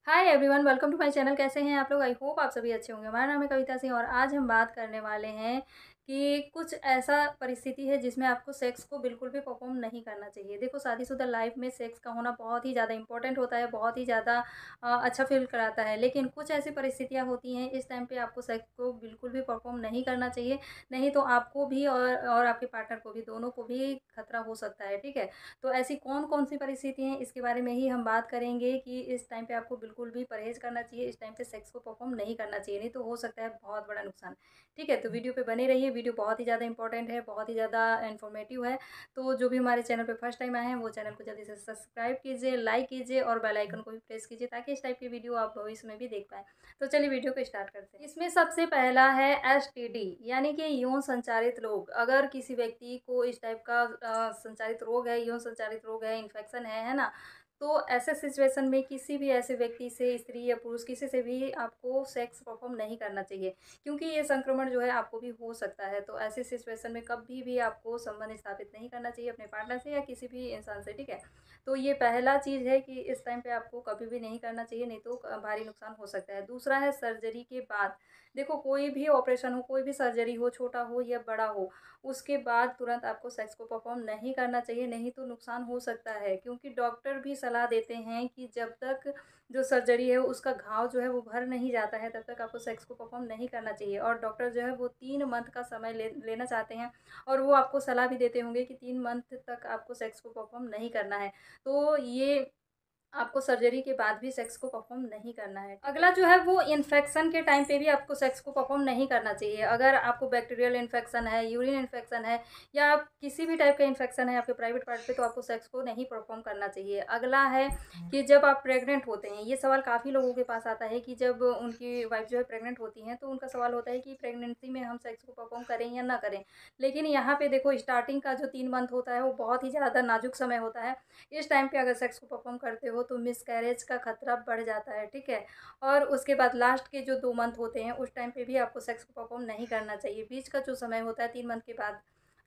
Hi everyone, welcome to my channel. कैसे हैं आप लोग? आई होप आप सभी अच्छे होंगे। हमारा नाम है कविता सिंह और आज हम बात करने वाले हैं कि कुछ ऐसा परिस्थिति है जिसमें आपको सेक्स को बिल्कुल भी परफॉर्म नहीं करना चाहिए। देखो, शादीशुदा लाइफ में सेक्स का होना बहुत ही ज़्यादा इंपॉर्टेंट होता है, बहुत ही ज़्यादा अच्छा फील कराता है। लेकिन कुछ ऐसी परिस्थितियाँ होती हैं, इस टाइम पे आपको सेक्स को बिल्कुल भी परफॉर्म नहीं करना चाहिए। नहीं तो आपको भी और आपके पार्टनर को भी, दोनों को भी खतरा हो सकता है। ठीक है, तो ऐसी कौन-कौन सी परिस्थिति हैं, इसके बारे में ही हम बात करेंगे कि इस टाइम पे आपको बिल्कुल भी परहेज़ करना चाहिए, इस टाइम पे सेक्स को परफ़ॉर्म नहीं करना चाहिए, नहीं तो हो सकता है बहुत बड़ा नुकसान। ठीक है, तो वीडियो पे बने रहिए, वीडियो बहुत ही ज़्यादा इंपॉर्टेंट है, बहुत ही ज़्यादा इन्फॉर्मेटिव है। तो जो भी हमारे चैनल पे फर्स्ट टाइम आए हैं, वो चैनल को जल्दी से सब्सक्राइब कीजिए, लाइक कीजिए और बेल आइकन को भी प्रेस कीजिए ताकि इस टाइप की वीडियो आप भविष्य में भी देख पाएँ। तो चलिए वीडियो को स्टार्ट करते हैं। इसमें सबसे पहला है एसटीडी, यानी कि यौन संचारित रोग। अगर किसी व्यक्ति को इस टाइप का संचारित रोग है, यौन संचारित रोग है, इन्फेक्शन है ना? तो ऐसे सिचुएशन में किसी भी ऐसे व्यक्ति से, स्त्री या पुरुष, किसी से भी आपको सेक्स परफॉर्म नहीं करना चाहिए, क्योंकि ये संक्रमण जो है आपको भी हो सकता है। तो ऐसी सिचुएशन में कभी भी आपको संबंध स्थापित नहीं करना चाहिए अपने पार्टनर से या किसी भी इंसान से। ठीक है, तो ये पहला चीज़ है कि इस टाइम पे आपको कभी भी नहीं करना चाहिए, नहीं तो भारी नुकसान हो सकता है। दूसरा है सर्जरी के बाद। देखो, कोई भी ऑपरेशन हो, कोई भी सर्जरी हो, छोटा हो या बड़ा हो, उसके बाद तुरंत आपको सेक्स को परफॉर्म नहीं करना चाहिए, नहीं तो नुकसान हो सकता है। क्योंकि डॉक्टर भी सलाह देते हैं कि जब तक जो सर्जरी है उसका घाव जो है वो भर नहीं जाता है, तब तक आपको सेक्स को परफॉर्म नहीं करना चाहिए। और डॉक्टर जो है वो 3 मंथ का समय लेना चाहते हैं और वो आपको सलाह भी देते होंगे कि 3 मंथ तक आपको सेक्स को परफॉर्म नहीं करना है। तो ये आपको सर्जरी के बाद भी सेक्स को परफॉर्म नहीं करना है। अगला जो है वो इन्फेक्शन के टाइम पे भी आपको सेक्स को परफॉर्म नहीं करना चाहिए। अगर आपको बैक्टीरियल इन्फेक्शन है, यूरिन इन्फेक्शन है या किसी भी टाइप का इन्फेक्शन है आपके प्राइवेट पार्ट पे, तो आपको सेक्स को नहीं परफॉर्म करना चाहिए। अगला है कि जब आप प्रेग्नेंट होते हैं, ये सवाल काफ़ी लोगों के पास आता है कि जब उनकी वाइफ जो है प्रेग्नेंट होती हैं, तो उनका सवाल होता है कि प्रेगनेंसी में हम सेक्स को परफॉर्म करें या ना करें। लेकिन यहाँ पे देखो, स्टार्टिंग का जो 3 मंथ होता है वो बहुत ही ज़्यादा नाजुक समय होता है। इस टाइम पे अगर सेक्स को परफॉर्म करते हो तो मिसकैरेज का खतरा बढ़ जाता है। ठीक है, और उसके बाद लास्ट के जो 2 मंथ होते हैं उस टाइम पे भी आपको सेक्स को परफॉर्म नहीं करना चाहिए। बीच का जो समय होता है 3 मंथ के बाद,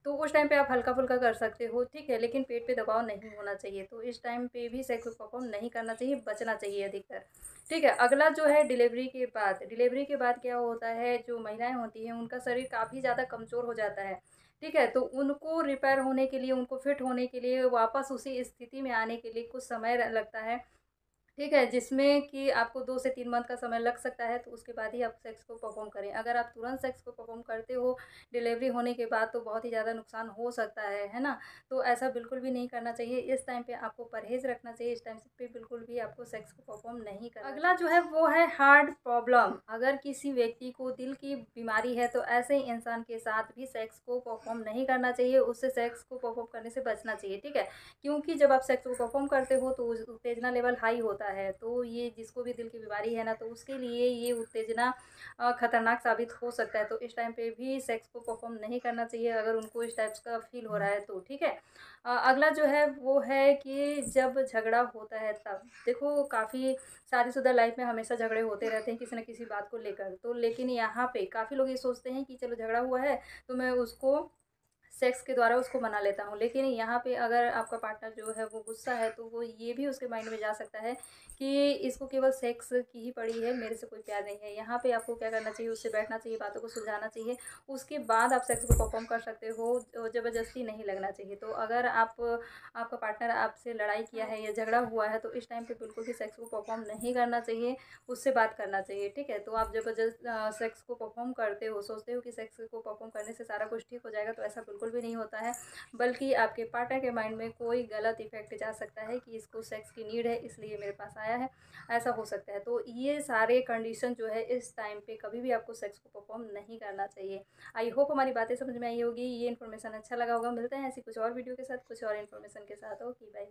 तो उस टाइम पे आप हल्का-फुल्का कर सकते हो, ठीक है, लेकिन पेट पे दबाव नहीं होना चाहिए। तो इस टाइम पे भी सेक्स को परफॉर्म नहीं करना चाहिए, बचना चाहिए अधिकतर। ठीक है, अगला जो है डिलीवरी के बाद। डिलीवरी के बाद क्या होता है, जो महिलाएँ होती हैं उनका शरीर काफ़ी ज़्यादा कमज़ोर हो जाता है। ठीक है, तो उनको रिपेयर होने के लिए, उनको फिट होने के लिए, वापस उसी स्थिति में आने के लिए कुछ समय लगता है। ठीक है, जिसमें कि आपको 2 से 3 मंथ का समय लग सकता है, तो उसके बाद ही आप सेक्स को परफ़ॉर्म करें। अगर आप तुरंत सेक्स को परफ़ॉर्म करते हो डिलीवरी होने के बाद, तो बहुत ही ज़्यादा नुकसान हो सकता है ना? तो ऐसा बिल्कुल भी नहीं करना चाहिए। इस टाइम पे आपको परहेज़ रखना चाहिए, इस टाइम पे बिल्कुल भी आपको सेक्स को परफ़ॉर्म नहीं करना। अगला जो है वो है हार्ट प्रॉब्लम। अगर किसी व्यक्ति को दिल की बीमारी है, तो ऐसे इंसान के साथ भी सेक्स को परफ़ॉर्म नहीं करना चाहिए, उससे सेक्स को परफ़ॉर्म करने से बचना चाहिए। ठीक है? क्योंकि जब आप सेक्स को परफॉर्म करते हो तो उत्तेजना लेवल हाई होता है, तो ये जिसको भी दिल की बीमारी है ना, तो उसके लिए ये उत्तेजना खतरनाक साबित हो सकता है। तो इस टाइम पे भी सेक्स को परफॉर्म नहीं करना चाहिए अगर उनको इस टाइप्स का फील हो रहा है तो। ठीक है, अगला जो है वो है कि जब झगड़ा होता है तब। देखो, काफ़ी शादीशुदा लाइफ में हमेशा झगड़े होते रहते हैं किसी न किसी बात को लेकर, तो लेकिन यहाँ पे काफ़ी लोग ये सोचते हैं कि चलो झगड़ा हुआ है तो मैं उसको सेक्स के द्वारा उसको मना लेता हूँ। लेकिन यहाँ पे अगर आपका पार्टनर जो है वो गुस्सा है, तो वो ये भी उसके माइंड में जा सकता है कि इसको केवल सेक्स की ही पड़ी है, मेरे से कोई प्यार नहीं है। यहाँ पे आपको क्या करना चाहिए, उससे बैठना चाहिए, बातों को सुलझाना चाहिए। उसके बाद आप सेक्स को परफॉर्म कर सकते हो, ज़बरदस्ती नहीं लगना चाहिए। तो अगर आपका पार्टनर आपसे लड़ाई किया है या झगड़ा हुआ है, तो इस टाइम पे बिल्कुल भी सेक्स को परफॉर्म नहीं करना चाहिए, उससे बात करना चाहिए। ठीक है, तो आप ज़बरदस्त सेक्स को परफॉर्म करते हो, सोचते हो कि सेक्स को परफॉर्म करने से सारा कुछ ठीक हो जाएगा, तो ऐसा बिल्कुल भी नहीं होता है। बल्कि आपके पार्टनर के माइंड में कोई गलत इफ़ेक्ट जा सकता है कि इसको सेक्स की नीड है, इसलिए मेरे पास आया है, ऐसा हो सकता है। तो ये सारे कंडीशन जो है, इस टाइम पे कभी भी आपको सेक्स को परफॉर्म नहीं करना चाहिए। आई होप हमारी बातें समझ में आई होगी, ये इन्फॉर्मेशन अच्छा लगा होगा। मिलते हैं ऐसी कुछ और वीडियो के साथ, कुछ और इन्फॉर्मेशन के साथ। Okay, bye.